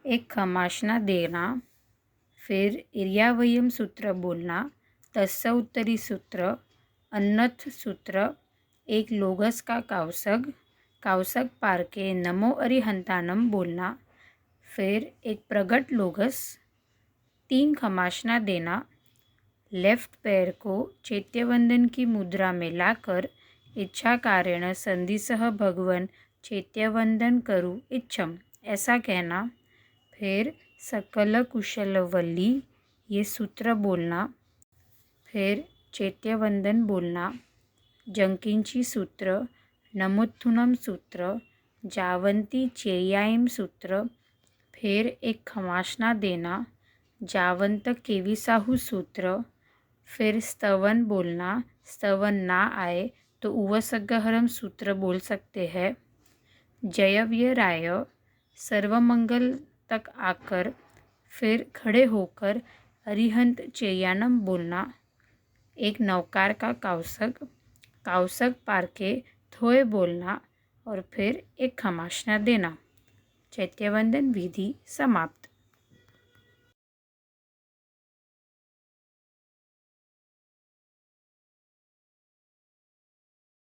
एक खमाशना देना, फिर इर्यावयम सूत्र बोलना, तस्य उत्तरी सूत्र, अन्नथ सूत्र, एक लोगस का कावसग, कावसग पार के नमो अरिहंतानम बोलना, फिर एक प्रगट लोगस, 3 खमाशना देना, लेफ्ट पैर को चैत्यवंदन की मुद्रा में लाकर इच्छा कारेण संधिसह भगवन चैत्यवंदन करु इच्छम ऐसा कहना, फिर सकल कुशलवल्ली ये सूत्र बोलना, फिर चैत्यवंदन बोलना, जंकिंची सूत्र, नमोत्थुनम सूत्र, जावंती चेयायम सूत्र, फिर एक खमाशना देना, जावंत केविसाहु सूत्र, फिर स्तवन बोलना, स्तवन ना आए तो उवसगहरम सूत्र बोल सकते हैं। जयव्यराय, सर्वमंगल तक आकर फिर खड़े होकर अरिहंत चेयानम बोलना, एक नवकार का कावसग, कावसग पार के थोए बोलना और फिर एक खमाशना देना। चैत्यवंदन विधि समाप्त।